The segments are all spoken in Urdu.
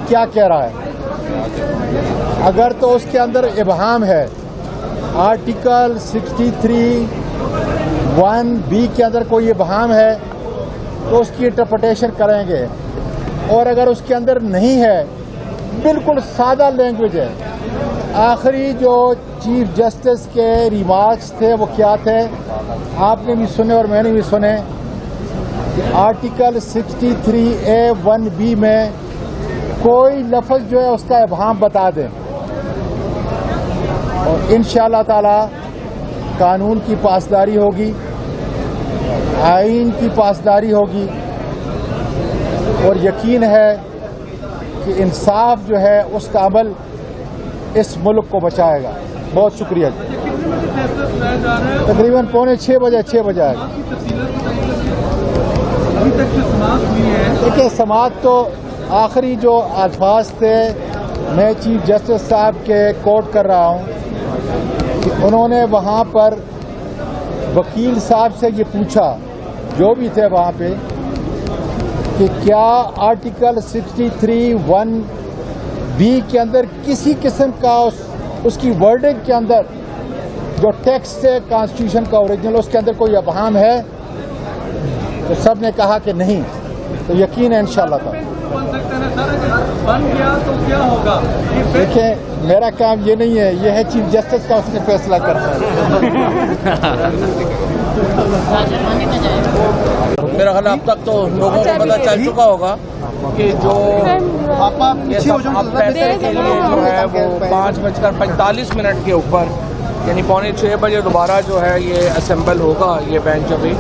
کیا کہہ رہا ہے. اگر تو اس کے اندر ابہام ہے، آرٹیکل 63(1)(b) کے اندر کوئی ابہام ہے تو اس کی انٹرپریٹیشن کریں گے، اور اگر اس کے اندر نہیں ہے، بالکل سادہ لینگویج ہے. آخری جو چیف جسٹس کے ریمارکس تھے وہ کیا تھے، آپ نے بھی سنے اور میں نے بھی سنے. آرٹیکل 63(a)(1)(b) میں کوئی لفظ جو ہے اس کا ابہام بتا دیں، اور انشاءاللہ تعالی قانون کی پاسداری ہوگی، آئین کی پاسداری ہوگی، اور یقین ہے کہ انصاف جو ہے اس کا عمل اس ملک کو بچائے گا. بہت شکریہ. تقریباً 5:45 بجے آئے گا. دیکھیے، سماعت تو آخری جو الفاظ تھے میں چیف جسٹس صاحب کے کوٹ کر رہا ہوں کہ انہوں نے وہاں پر وکیل صاحب سے یہ پوچھا، جو بھی تھے وہاں پہ، کہ کیا آرٹیکل 63(1)(b) کے اندر کسی قسم کا اس کی ورڈنگ کے اندر جو ٹیکسٹ ہے کانسٹیٹیوشن کا اوریجنل، اس کے اندر کوئی ابہام ہے؟ تو سب نے کہا کہ نہیں. تو یقین ہے انشاءاللہ تعالی. بن گیا تو کیا ہوگا؟ دیکھیں، میرا کام یہ نہیں ہے، یہ ہے چیف جسٹس کا، اس نے فیصلہ کرنا ہے. میرا خیال اب تک تو لوگوں کو پتہ چل چکا ہوگا کہ جو فیصلے کے لیے جو ہے وہ 5:45 کے اوپر، یعنی 5:45 بجے دوبارہ جو ہے یہ اسمبل ہوگا یہ بینچ. ابھی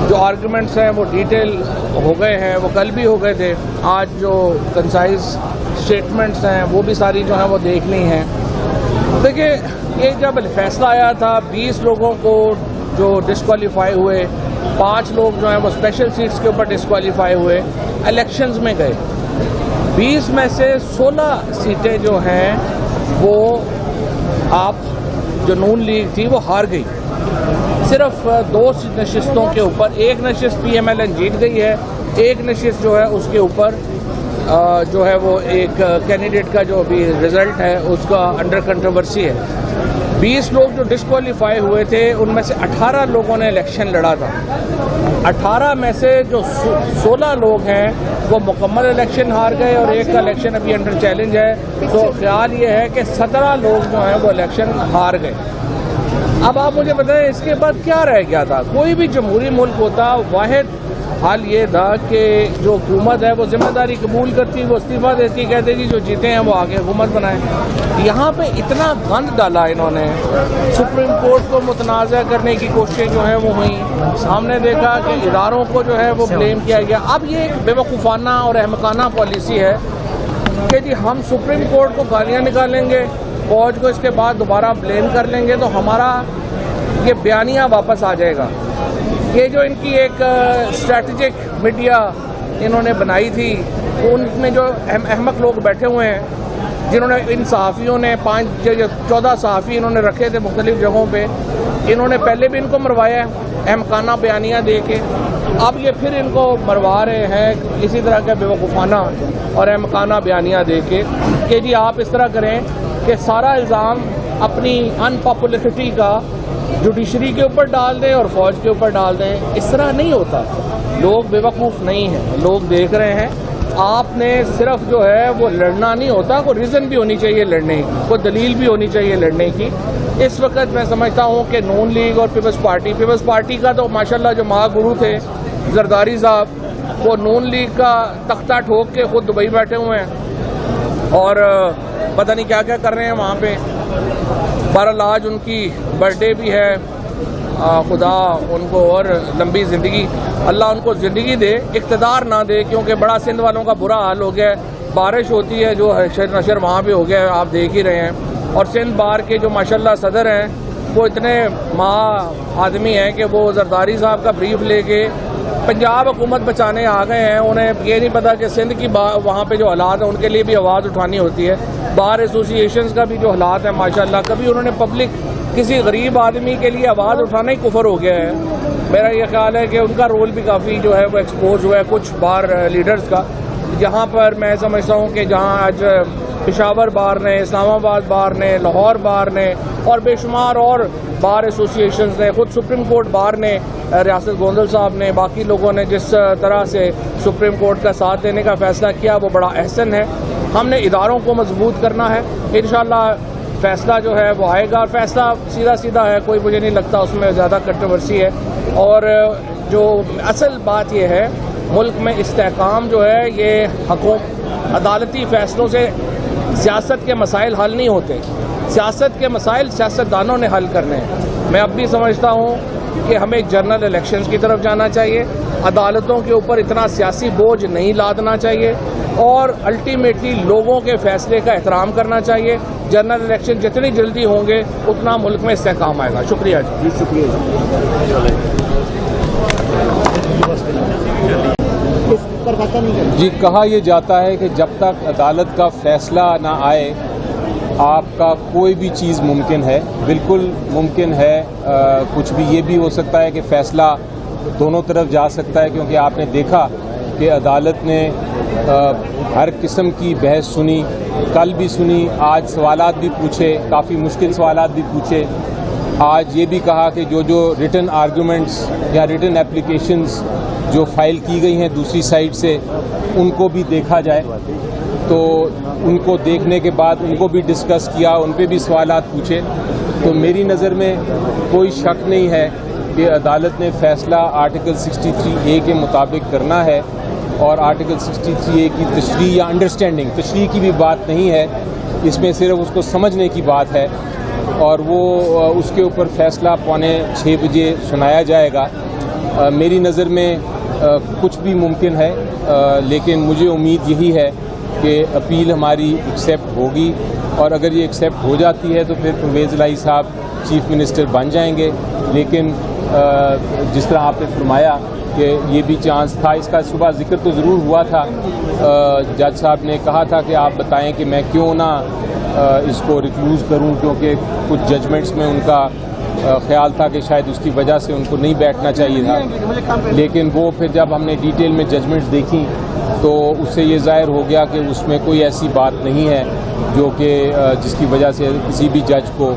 جو آرگومنٹس ہیں وہ ڈیٹیل ہو گئے ہیں، وہ کل بھی ہو گئے تھے. آج جو کنسائز اسٹیٹمنٹس ہیں وہ بھی ساری جو ہیں وہ دیکھنی ہیں. دیکھیں، یہ جب فیصلہ آیا تھا 20 لوگوں کو جو ڈسکوالیفائی ہوئے، 5 لوگ جو ہیں وہ اسپیشل سیٹس کے اوپر ڈسکوالیفائی ہوئے، الیکشنز میں گئے. 20 میں سے 16 سیٹیں جو ہیں وہ آپ جو نون لیگ تھی وہ ہار گئی. صرف 2 نشستوں کے اوپر، ایک نشست پی ایم ایل این جیت گئی ہے، ایک نشست جو ہے اس کے اوپر جو ہے وہ ایک کینڈیڈیٹ کا جو ابھی رزلٹ ہے اس کا انڈر کنٹروورسی ہے. 20 لوگ جو ڈسکوالیفائی ہوئے تھے ان میں سے 18 لوگوں نے الیکشن لڑا تھا. 18 میں سے جو 16 لوگ ہیں وہ مکمل الیکشن ہار گئے اور ایک کا الیکشن ابھی انڈر چیلنج ہے. تو خیال یہ ہے کہ 17 لوگ جو ہیں وہ الیکشن ہار گئے. اب آپ مجھے بتائیں اس کے بعد کیا رہ گیا تھا؟ کوئی بھی جمہوری ملک ہوتا، واحد حال یہ تھا کہ جو حکومت ہے وہ ذمہ داری قبول کرتی، وہ استعفیٰ دیتی، کہتے جی جو جیتے ہیں وہ آگے حکومت بنائیں. یہاں پہ اتنا گند ڈالا انہوں نے، سپریم کورٹ کو متنازع کرنے کی کوششیں جو ہیں وہ ہوئیں، سامنے دیکھا کہ اداروں کو جو ہے وہ بلیم کیا گیا. اب یہ ایک بے وقوفانہ اور احمقانہ پالیسی ہے کہ جی ہم سپریم کورٹ کو گالیاں نکالیں گے، فوج کو اس کے بعد دوبارہ بلیم کر لیں گے تو ہمارا یہ بیانیہ واپس آ جائے گا. یہ جو ان کی ایک اسٹریٹجک میڈیا انہوں نے بنائی تھی، ان میں جو احمق لوگ بیٹھے ہوئے ہیں، جنہوں نے ان صحافیوں نے 14 صحافی انہوں نے رکھے تھے مختلف جگہوں پہ، انہوں نے پہلے بھی ان کو مروایا ہے احمقانہ بیانیہ دے کے، اب یہ پھر ان کو مروا رہے ہیں اسی طرح کا بیوقوفانہ اور احمقانہ بیانیہ دے کے کہ جی آپ اس طرح کریں کہ سارا الزام اپنی ان پاپولرٹی کا جوڈیشری کے اوپر ڈال دیں اور فوج کے اوپر ڈال دیں. اس طرح نہیں ہوتا. لوگ بے وقوف نہیں ہیں، لوگ دیکھ رہے ہیں. آپ نے صرف جو ہے وہ لڑنا نہیں ہوتا، کوئی ریزن بھی ہونی چاہیے لڑنے کی، کوئی دلیل بھی ہونی چاہیے لڑنے کی. اس وقت میں سمجھتا ہوں کہ نون لیگ اور پیپلز پارٹی کا تو ماشاءاللہ جو مہا گرو تھے زرداری صاحب، وہ نون لیگ کا تختہ ٹھوک کے خود دبئی بیٹھے ہوئے ہیں اور پتہ نہیں کیا کیا کر رہے ہیں وہاں پہ. بہرحال آج ان کی برتھ ڈے بھی ہے، خدا ان کو اور لمبی زندگی، اللہ ان کو زندگی دے، اقتدار نہ دے، کیونکہ بڑا سندھ والوں کا برا حال ہو گیا ہے. بارش ہوتی ہے جو حشر نشر وہاں پہ ہو گیا ہے، آپ دیکھ ہی رہے ہیں. اور سندھ بار کے جو ماشاءاللہ صدر ہیں وہ اتنے آدمی ہیں کہ وہ زرداری صاحب کا بریف لے کے پنجاب حکومت بچانے آ گئے ہیں. انہیں یہ نہیں پتا کہ سندھ کی وہاں پہ جو حالات ہیں ان کے لیے بھی آواز اٹھانی ہوتی ہے. بار ایسوسیشنز کا بھی جو حالات ہیں ماشاءاللہ، کبھی انہوں نے پبلک کسی غریب آدمی کے لیے آواز اٹھانا ہی کفر ہو گیا ہے. میرا یہ خیال ہے کہ ان کا رول بھی کافی جو ہے وہ ایکسپوز ہوا ہے کچھ بار لیڈرز کا. یہاں پر میں سمجھتا ہوں کہ جہاں آج پشاور بار نے، اسلام آباد بار نے، لاہور بار نے اور بے شمار اور بار ایسوسیشنز نے، خود سپریم کورٹ بار نے، ریاست گوندل صاحب نے، باقی لوگوں نے جس طرح سے سپریم کورٹ کا ساتھ دینے کا فیصلہ کیا وہ بڑا احسن ہے. ہم نے اداروں کو مضبوط کرنا ہے. انشاءاللہ فیصلہ جو ہے وہ آئے گا. فیصلہ سیدھا ہے، کوئی مجھے نہیں لگتا اس میں زیادہ کنٹروورسی ہے. اور جو اصل بات یہ ہے ملک میں استحکام جو ہے یہ عدالتی فیصلوں سے سیاست کے مسائل حل نہیں ہوتے. سیاست کے مسائل سیاستدانوں نے حل کرنے ہیں. میں اب بھی سمجھتا ہوں کہ ہمیں جنرل الیکشنز کی طرف جانا چاہیے. عدالتوں کے اوپر اتنا سیاسی بوجھ نہیں لادنا چاہیے اور الٹیمیٹلی لوگوں کے فیصلے کا احترام کرنا چاہیے. جنرل الیکشن جتنی جلدی ہوں گے اتنا ملک میں استحکام آئے گا. شکریہ جی. شکریہ جی. کہا یہ جاتا ہے کہ جب تک عدالت کا فیصلہ نہ آئے آپ کا کوئی بھی چیز ممکن ہے. بالکل ممکن ہے. کچھ بھی یہ بھی ہو سکتا ہے کہ فیصلہ دونوں طرف جا سکتا ہے، کیونکہ آپ نے دیکھا کہ عدالت نے ہر قسم کی بحث سنی، کل بھی سنی، آج سوالات بھی پوچھے، کافی مشکل سوالات بھی پوچھے. آج یہ بھی کہا کہ جو ریٹن آرگومنٹس یا ریٹن اپلیکیشنز جو فائل کی گئی ہیں دوسری سائڈ سے ان کو بھی دیکھا جائے. تو ان کو دیکھنے کے بعد ان کو بھی ڈسکس کیا، ان پہ بھی سوالات پوچھے. تو میری نظر میں کوئی شک نہیں ہے کہ عدالت نے فیصلہ آرٹیکل 63A کے مطابق کرنا ہے. اور آرٹیکل 63A کی تشریح یا انڈرسٹینڈنگ، تشریح کی بھی بات نہیں ہے، اس میں صرف اس کو سمجھنے کی بات ہے. اور وہ اس کے اوپر فیصلہ 5:45 بجے سنایا جائے گا. میری نظر میں کچھ بھی ممکن ہے، لیکن مجھے امید یہی ہے کہ اپیل ہماری ایکسیپٹ ہوگی. اور اگر یہ ایکسیپٹ ہو جاتی ہے تو پھر پرویز الہی صاحب چیف منسٹر بن جائیں گے. لیکن جس طرح آپ نے فرمایا کہ یہ بھی چانس تھا، اس کا صبح ذکر تو ضرور ہوا تھا. جج صاحب نے کہا تھا کہ آپ بتائیں کہ میں کیوں نہ اس کو ریکلوز کروں، کیونکہ کچھ ججمنٹس میں ان کا خیال تھا کہ شاید اس کی وجہ سے ان کو نہیں بیٹھنا چاہیے تھا. لیکن وہ پھر جب ہم نے ڈیٹیل میں ججمنٹس دیکھی تو اس سے یہ ظاہر ہو گیا کہ اس میں کوئی ایسی بات نہیں ہے جو کہ جس کی وجہ سے کسی بھی جج کو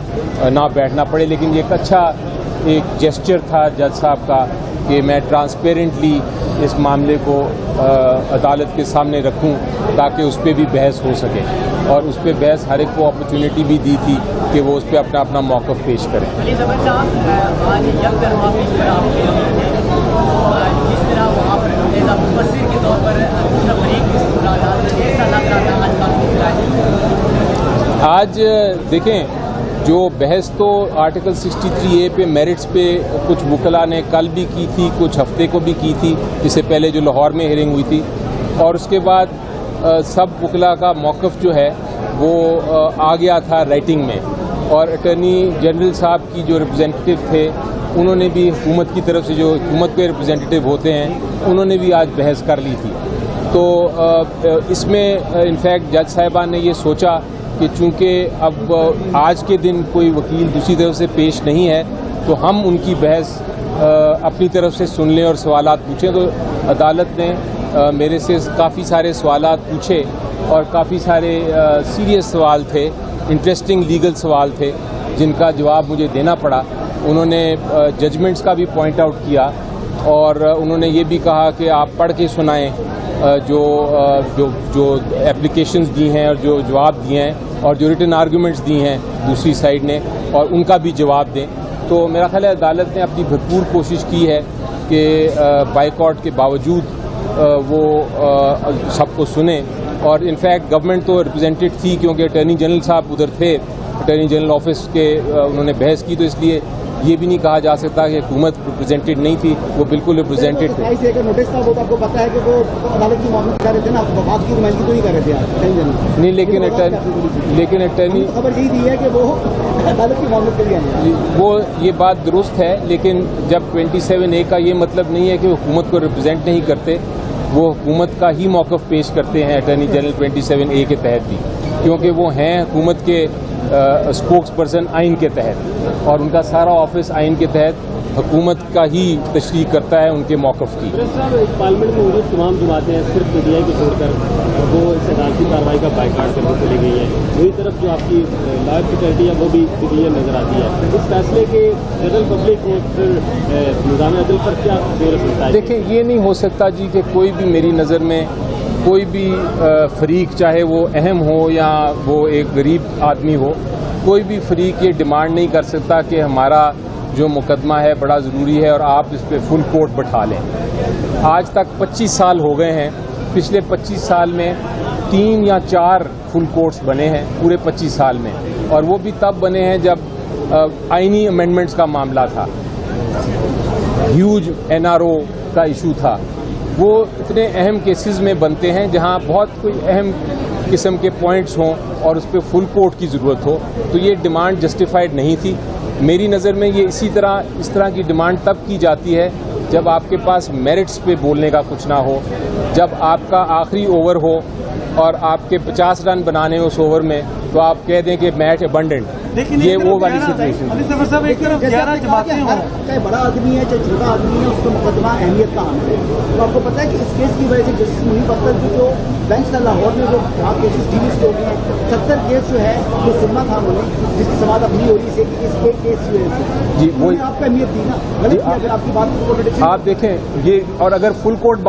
نہ بیٹھنا پڑے. لیکن یہ ایک اچھا ایک جیسچر تھا جج صاحب کا کہ میں ٹرانسپیرنٹلی اس معاملے کو عدالت کے سامنے رکھوں تاکہ اس پہ بھی بحث ہو سکے. اور اس پہ بحث ہر ایک کو اپرچونٹی بھی دی تھی کہ وہ اس پہ اپنا اپنا موقف پیش کریں. آج دیکھیں جو بحث تو آرٹیکل 63A پہ میرٹس پہ کچھ وکلاء نے کل بھی کی تھی، کچھ ہفتے کو بھی کی تھی، اس سے پہلے جو لاہور میں ہیئرنگ ہوئی تھی. اور اس کے بعد سب وکلاء کا موقف جو ہے وہ آ گیا تھا رائٹنگ میں. اور اٹارنی جنرل صاحب کی جو ریپرزینٹیو تھے انہوں نے بھی حکومت کی طرف سے جو حکومت کے ریپرزینٹیو ہوتے ہیں انہوں نے بھی آج بحث کر لی تھی. تو اس میں انفیکٹ جج صاحبان نے یہ سوچا کہ چونکہ اب آج کے دن کوئی وکیل دوسری طرف سے پیش نہیں ہے تو ہم ان کی بحث اپنی طرف سے سن لیں اور سوالات پوچھیں. تو عدالت نے میرے سے کافی سارے سوالات پوچھے اور کافی سارے سیریس سوال تھے، انٹرسٹنگ لیگل سوال تھے جن کا جواب مجھے دینا پڑا. انہوں نے ججمنٹس کا بھی پوائنٹ آؤٹ کیا اور انہوں نے یہ بھی کہا کہ آپ پڑھ کے سنائیں جو اپلیکیشنز دی ہیں اور جو جواب دیے ہیں اور جو ریٹن آرگومنٹس دی ہیں دوسری سائڈ نے اور ان کا بھی جواب دیں. تو میرا خیال ہے عدالت نے اپنی بھرپور کوشش کی ہے کہ بائیکاٹ کے باوجود وہ سب کو سنیں. اور انفیکٹ گورنمنٹ تو ریپرزینٹیڈ تھی کیونکہ اٹارنی جنرل صاحب ادھر تھے، اٹارنی جنرل آفس کے انہوں نے بحث کی. تو اس لیے یہ بھی نہیں کہا جا سکتا کہ حکومت ریپرزینٹیڈ نہیں تھی، وہ بالکل ریپرزینٹیڈ تھے. نہیں لیکن اٹارنی وہ یہ بات درست ہے، لیکن جب 27A کا یہ مطلب نہیں ہے کہ حکومت کو ریپرزینٹ نہیں کرتے، وہ حکومت کا ہی موقف پیش کرتے ہیں اٹارنی جنرل 27A کے تحت بھی، کیونکہ وہ ہیں حکومت کے اسپوکس پرسن آئین کے تحت اور ان کا سارا آفس آئین کے تحت حکومت کا ہی تشریح کرتا ہے ان کے موقف کی. پارلیمنٹ میں موجود تمام جماعتیں صرف پی ٹی آئی کو چھوڑ کر وہ اس عدالتی کارروائی کا بائیکاٹ کرنے چلی گئی ہیں. وہی طرف جو آپ کی لائر فیکلٹی ہے وہ بھی ڈویژن نظر آتی ہے. اس فیصلے کے جنرل پبلک کو پھر نظام عدل پر کیا دور رکھتا ہے؟ دیکھیں یہ نہیں ہو سکتا جی کہ کوئی بھی میری نظر میں کوئی بھی فریق چاہے وہ اہم ہو یا وہ ایک غریب آدمی ہو, کوئی بھی فریق یہ ڈیمانڈ نہیں کر سکتا کہ ہمارا جو مقدمہ ہے بڑا ضروری ہے اور آپ اس پہ فل کورٹ بٹھا لیں. آج تک 25 سال ہو گئے ہیں. پچھلے 25 سال میں 3 یا 4 فل کورٹس بنے ہیں پورے 25 سال میں, اور وہ بھی تب بنے ہیں جب آئینی امینڈمنٹس کا معاملہ تھا, ہیوج NRO کا ایشو تھا. وہ اتنے اہم کیسز میں بنتے ہیں جہاں بہت کوئی اہم قسم کے پوائنٹس ہوں اور اس پہ فل کورٹ کی ضرورت ہو, تو یہ ڈیمانڈ جسٹیفائڈ نہیں تھی. میری نظر میں یہ اس طرح کی ڈیمانڈ تب کی جاتی ہے جب آپ کے پاس میرٹس پہ بولنے کا کچھ نہ ہو, جب آپ کا آخری اوور ہو اور آپ کے 50 رن بنانے اس اوور میں, تو آپ کہہ دیں کہ میچ ابنڈنٹ. یہ وہ والی سچویشن ہے. چاہے بڑا آدمی ہے چاہے چھوٹا آدمی ہے, اس کا مقدمہ اہمیت کا حامل ہے. تو آپ کو پتا ہے کہ اس کیس کی وجہ سے جسٹس منیب اختر کی جو بینچ تھا لاہور میں, جو وہاں کیسز ڈیلس ہو گئے ہیں, 70 کیس جو ہے وہ سننا تھا انہوں نے, جس کی سماعت اپنی ہو رہی ہے کہ اس ایک کیس کی وجہ سے. جی وہ آپ کو اہمیت دی نا, غلط کیا اگر آپ کی بات. آپ دیکھیں یہ, اور اگر فل کورٹ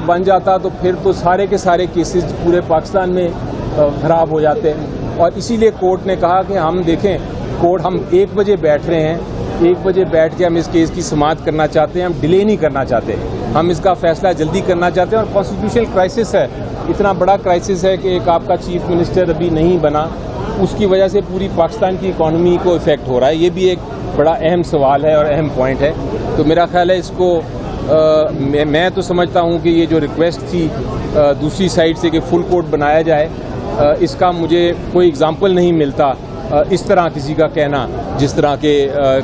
بن جاتا تو پھر تو سارے کے سارے کیسز پورے پاکستان میں خراب ہو جاتے ہیں. اور اسی لیے کورٹ نے کہا کہ ہم دیکھیں, کورٹ ہم 1 بجے بیٹھ رہے ہیں, 1 بجے بیٹھ کے ہم اس کیس کی سماعت کرنا چاہتے ہیں, ہم ڈیلے نہیں کرنا چاہتے, ہم اس کا فیصلہ جلدی کرنا چاہتے ہیں. اور کانسٹیٹیوشنل کرائسس ہے, اتنا بڑا کرائسس ہے کہ ایک آپ کا چیف منسٹر ابھی نہیں بنا, اس کی وجہ سے پوری پاکستان کی اکانومی کو افیکٹ ہو رہا ہے. یہ بھی ایک بڑا اہم سوال ہے اور اہم پوائنٹ ہے. تو میرا خیال ہے اس کو میں تو سمجھتا ہوں کہ یہ جو ریکویسٹ تھی دوسری سائڈ سے کہ فل کورٹ بنایا جائے, اس کا مجھے کوئی اگزامپل نہیں ملتا اس طرح کسی کا کہنا جس طرح کے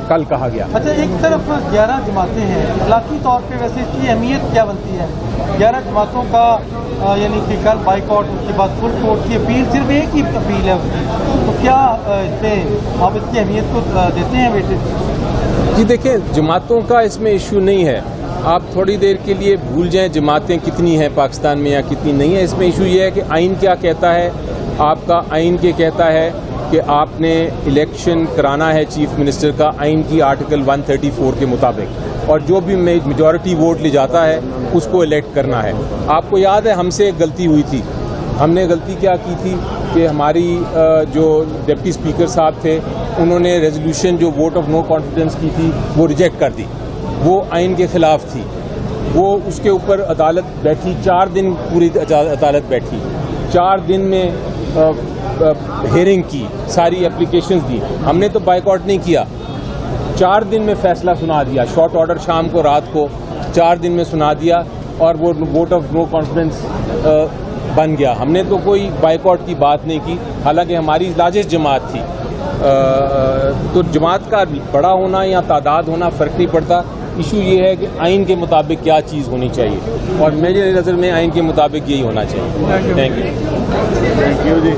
کل کہا گیا. اچھا, ایک طرف 11 جماعتیں ہیں, اخلاقی طور پہ ویسے اس کی اہمیت کیا بنتی ہے 11 جماعتوں کا, یعنی کہ کل بائیکاٹ, اس کے بعد فل کورٹ کی اپیل, صرف ایک ہی اپیل ہے اس کی, تو کیا اس میں آپ اس کی اہمیت کو دیتے ہیں ویٹیج؟ جی دیکھیں, جماعتوں کا اس میں ایشو نہیں ہے. آپ تھوڑی دیر کے لیے بھول جائیں جماعتیں کتنی ہیں پاکستان میں یا کتنی نہیں ہیں. اس میں ایشو یہ ہے کہ آئین کیا کہتا ہے. آپ کا آئین کے کہتا ہے کہ آپ نے الیکشن کرانا ہے چیف منسٹر کا آئین کی آرٹیکل 134 کے مطابق, اور جو بھی میجورٹی ووٹ لے جاتا ہے اس کو الیکٹ کرنا ہے. آپ کو یاد ہے ہم سے ایک غلطی ہوئی تھی. ہم نے غلطی کیا کی تھی کہ ہماری جو ڈپٹی اسپیکر صاحب تھے انہوں نے ریزولوشن جو ووٹ آف نو کانفیڈنس کی تھی وہ ریجیکٹ کر دی. وہ آئین کے خلاف تھی. وہ اس کے اوپر عدالت بیٹھی, 4 دن پوری عدالت بیٹھی, 4 دن میں ہیئرنگ کی, ساری اپلیکیشنز دی. ہم نے تو بائیکاٹ نہیں کیا, 4 دن میں فیصلہ سنا دیا, شارٹ آرڈر شام کو رات کو 4 دن میں سنا دیا, اور وہ ووٹ آف نو کانفیڈنس بن گیا. ہم نے تو کوئی بائیکاٹ کی بات نہیں کی, حالانکہ ہماری لارجسٹ جماعت تھی. تو جماعت کا بڑا ہونا یا تعداد ہونا فرق نہیں پڑتا. ایشو یہ ہے کہ آئین کے مطابق کیا چیز ہونی چاہیے, اور میری نظر میں آئین کے مطابق یہی ہونا چاہیے. Thank you G.